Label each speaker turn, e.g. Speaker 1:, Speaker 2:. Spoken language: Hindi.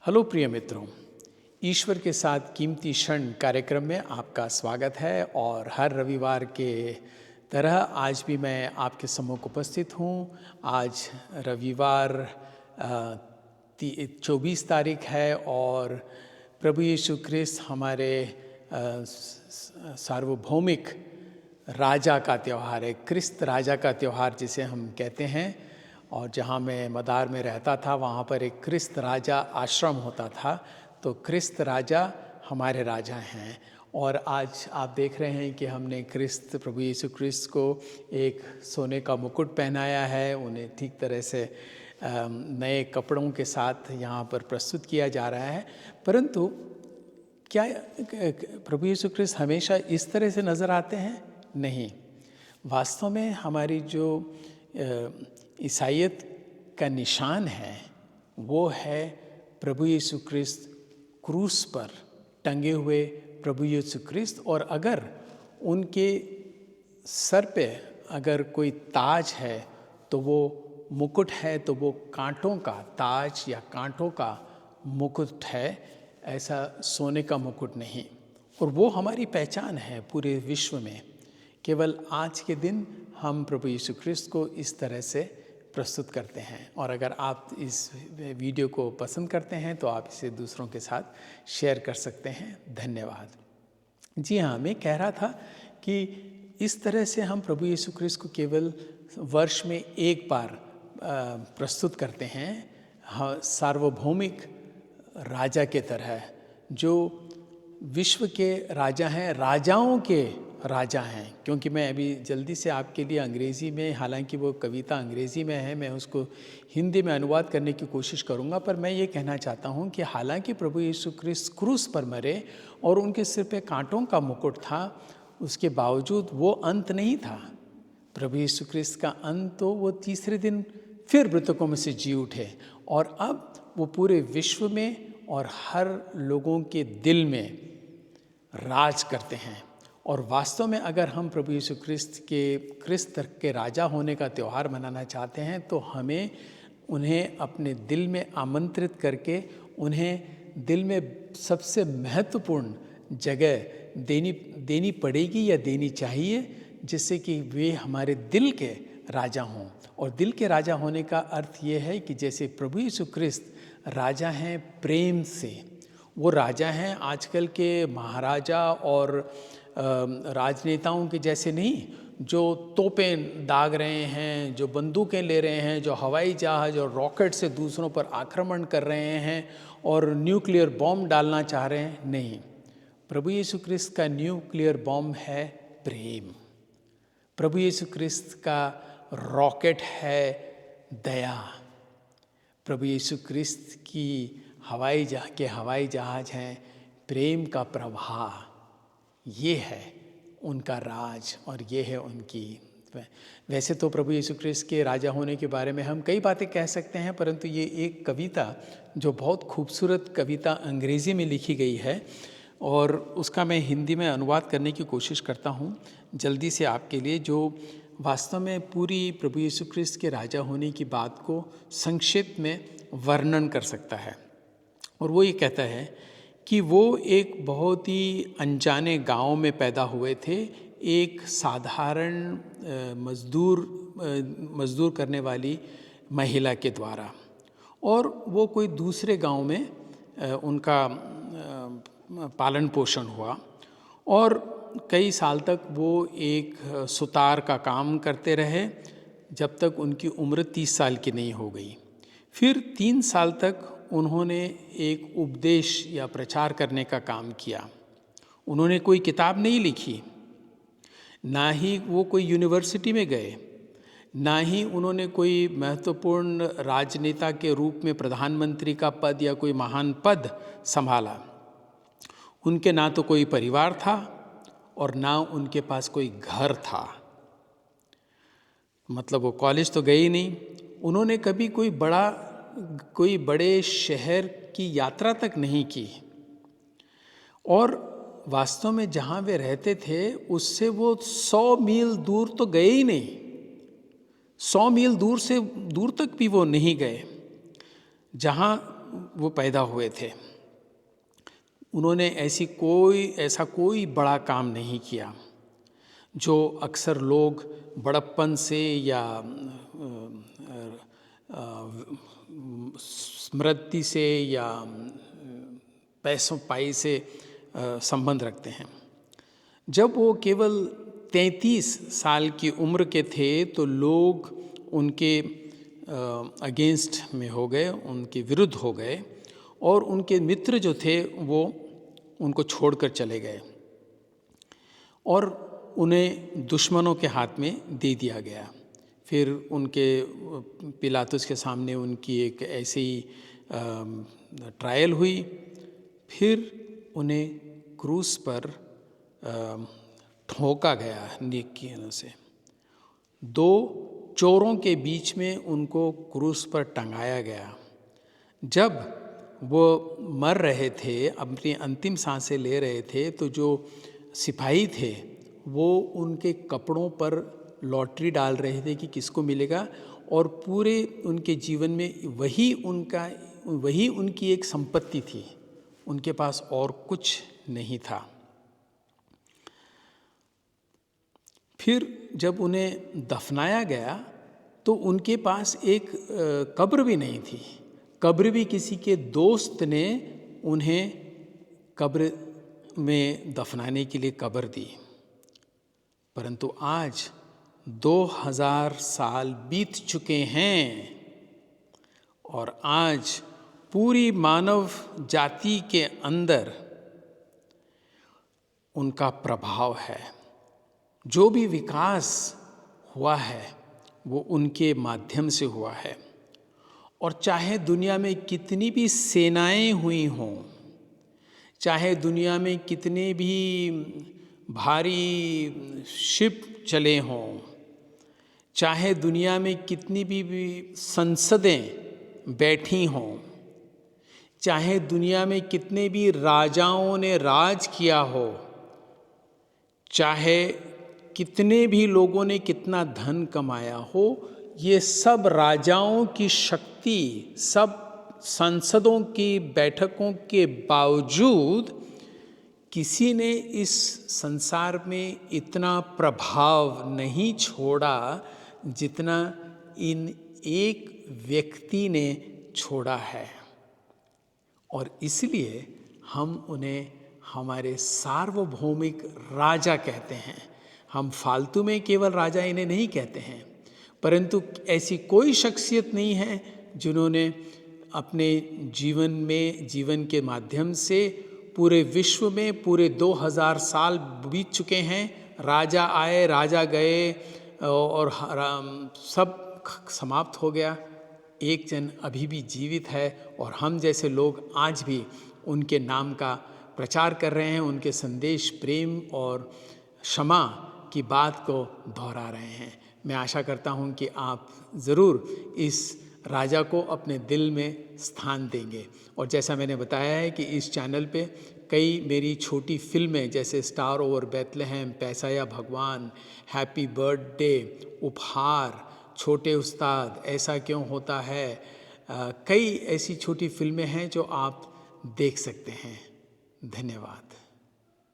Speaker 1: हेलो प्रिय मित्रों, ईश्वर के साथ कीमती क्षण कार्यक्रम में आपका स्वागत है। और हर रविवार के तरह आज भी मैं आपके सम्मुख उपस्थित हूँ। आज रविवार 24 तारीख है और प्रभु यीशु ख्रिस्त हमारे सार्वभौमिक राजा का त्यौहार है। क्रिस्त राजा का त्यौहार जिसे हम कहते हैं। और जहाँ मैं मदार में रहता था वहाँ पर एक क्रिस्त राजा आश्रम होता था। तो क्रिस्त राजा हमारे राजा हैं। और आज आप देख रहे हैं कि हमने क्रिस्त प्रभु यीशु क्रिस्त को एक सोने का मुकुट पहनाया है। उन्हें ठीक तरह से नए कपड़ों के साथ यहाँ पर प्रस्तुत किया जा रहा है। परंतु क्या प्रभु यीशु क्रिस्त हमेशा इस तरह से नज़र आते हैं? नहीं। वास्तव में हमारी जो ईसाइयत का निशान है वो है प्रभु यीशु क्रिस्त क्रूस पर टंगे हुए प्रभु यीशु क्रिस्त। और अगर उनके सर पे अगर कोई ताज है तो वो मुकुट है, तो वो कांटों का ताज या कांटों का मुकुट है, ऐसा सोने का मुकुट नहीं। और वो हमारी पहचान है पूरे विश्व में। केवल आज के दिन हम प्रभु यीशु ख्रिस्त को इस तरह से प्रस्तुत करते हैं। और अगर आप इस वीडियो को पसंद करते हैं तो आप इसे दूसरों के साथ शेयर कर सकते हैं। धन्यवाद। जी हाँ, मैं कह रहा था कि इस तरह से हम प्रभु यीशु ख्रिस्त को केवल वर्ष में एक बार प्रस्तुत करते हैं, सार्वभौमिक राजा के तरह, जो विश्व के राजा हैं, राजाओं के राजा हैं। क्योंकि मैं अभी जल्दी से आपके लिए अंग्रेज़ी में, हालांकि वो कविता अंग्रेज़ी में है, मैं उसको हिंदी में अनुवाद करने की कोशिश करूंगा। पर मैं ये कहना चाहता हूँ कि हालांकि प्रभु यीशु ख्रिस्त क्रूस पर मरे और उनके सिर पे कांटों का मुकुट था, उसके बावजूद वो अंत नहीं था। प्रभु यीशु ख्रिस्त का अंत तो वो तीसरे दिन फिर मृतकों में से जी उठे और अब वो पूरे विश्व में और हर लोगों के दिल में राज करते हैं। और वास्तव में अगर हम प्रभु यीशु ख्रिस्त के राजा होने का त्यौहार मनाना चाहते हैं तो हमें उन्हें अपने दिल में आमंत्रित करके उन्हें दिल में सबसे महत्वपूर्ण जगह देनी पड़ेगी या देनी चाहिए, जिससे कि वे हमारे दिल के राजा हों। और दिल के राजा होने का अर्थ ये है कि जैसे प्रभु यीशु ख्रिस्त राजा हैं प्रेम से, वो राजा हैं आजकल के महाराजा और राजनेताओं के जैसे नहीं, जो तोपें दाग रहे हैं, जो बंदूकें ले रहे हैं, जो हवाई जहाज और रॉकेट से दूसरों पर आक्रमण कर रहे हैं और न्यूक्लियर बॉम्ब डालना चाह रहे हैं। नहीं, प्रभु यीशु ख्रिस्त का न्यूक्लियर बॉम्ब है प्रेम। प्रभु यीशु ख्रिस्त का रॉकेट है दया। प्रभु यीशु ख्रिस्त की हवाई जहाज हैं प्रेम का प्रवाह। ये है उनका राज और ये है उनकी। वैसे तो प्रभु यीशु ख्रिस्त के राजा होने के बारे में हम कई बातें कह सकते हैं, परंतु ये एक कविता जो बहुत खूबसूरत कविता अंग्रेज़ी में लिखी गई है और उसका मैं हिंदी में अनुवाद करने की कोशिश करता हूँ जल्दी से आपके लिए, जो वास्तव में पूरी प्रभु यीशु ख्रिस्त के राजा होने की बात को संक्षिप्त में वर्णन कर सकता है। और वो ये कहता है कि वो एक बहुत ही अनजाने गांव में पैदा हुए थे, एक साधारण मजदूर करने वाली महिला के द्वारा। और वो कोई दूसरे गांव में उनका पालन पोषण हुआ और कई साल तक वो एक सुतार का काम करते रहे, जब तक उनकी उम्र 30 साल की नहीं हो गई। फिर 3 साल तक उन्होंने एक उपदेश या प्रचार करने का काम किया। उन्होंने कोई किताब नहीं लिखी, ना ही वो कोई यूनिवर्सिटी में गए, ना ही उन्होंने कोई महत्वपूर्ण राजनेता के रूप में प्रधानमंत्री का पद या कोई महान पद संभाला। उनके ना तो कोई परिवार था और ना उनके पास कोई घर था। मतलब वो कॉलेज तो गए ही नहीं। उन्होंने कभी कोई बड़े शहर की यात्रा तक नहीं की। और वास्तव में जहाँ वे रहते थे उससे वो 100 मील दूर तो गए ही नहीं। 100 मील दूर से दूर तक भी वो नहीं गए। जहाँ वो पैदा हुए थे, उन्होंने ऐसा कोई बड़ा काम नहीं किया जो अक्सर लोग बड़प्पन से या स्मृति से या पैसों पाई से संबंध रखते हैं। जब वो केवल 33 साल की उम्र के थे तो लोग उनके अगेंस्ट में हो गए, उनके विरुद्ध हो गए और उनके मित्र जो थे वो उनको छोड़कर चले गए और उन्हें दुश्मनों के हाथ में दे दिया गया। फिर उनके पिलातुस के सामने उनकी एक ऐसी ट्रायल हुई, फिर उन्हें क्रूस पर ठोका गया नेकियों से। 2 चोरों के बीच में उनको क्रूस पर टंगाया गया। जब वो मर रहे थे, अपनी अंतिम सांसें ले रहे थे, तो जो सिपाही थे वो उनके कपड़ों पर लॉटरी डाल रहे थे कि किसको मिलेगा, और पूरे उनके जीवन में वही उनकी एक संपत्ति थी, उनके पास और कुछ नहीं था। फिर जब उन्हें दफनाया गया तो उनके पास एक कब्र भी नहीं थी। कब्र भी किसी के दोस्त ने उन्हें कब्र में दफनाने के लिए कब्र दी। परंतु आज 2000 साल बीत चुके हैं और आज पूरी मानव जाति के अंदर उनका प्रभाव है। जो भी विकास हुआ है वो उनके माध्यम से हुआ है। और चाहे दुनिया में कितनी भी सेनाएं हुई हों, चाहे दुनिया में कितने भी भारी शिप चले हों, चाहे दुनिया में कितनी भी संसदें बैठी हों, चाहे दुनिया में कितने भी राजाओं ने राज किया हो, चाहे कितने भी लोगों ने कितना धन कमाया हो, ये सब राजाओं की शक्ति, सब सांसदों की बैठकों के बावजूद किसी ने इस संसार में इतना प्रभाव नहीं छोड़ा जितना इन एक व्यक्ति ने छोड़ा है। और इसलिए हम उन्हें हमारे सार्वभौमिक राजा कहते हैं। हम फालतू में केवल राजा इन्हें नहीं कहते हैं, परंतु ऐसी कोई शख्सियत नहीं है जिन्होंने अपने जीवन के माध्यम से पूरे विश्व में पूरे 2000 साल बीत चुके हैं, राजा आए, राजा गए और सब समाप्त हो गया। एक जन अभी भी जीवित है और हम जैसे लोग आज भी उनके नाम का प्रचार कर रहे हैं, उनके संदेश, प्रेम और क्षमा की बात को दोहरा रहे हैं। मैं आशा करता हूं कि आप ज़रूर इस राजा को अपने दिल में स्थान देंगे। और जैसा मैंने बताया है कि इस चैनल पे कई मेरी छोटी फिल्में जैसे स्टार ओवर बेथलेहम, पैसा या भगवान, हैप्पी बर्थडे, उपहार, छोटे उस्ताद, ऐसा क्यों होता है, कई ऐसी छोटी फिल्में हैं जो आप देख सकते हैं। धन्यवाद।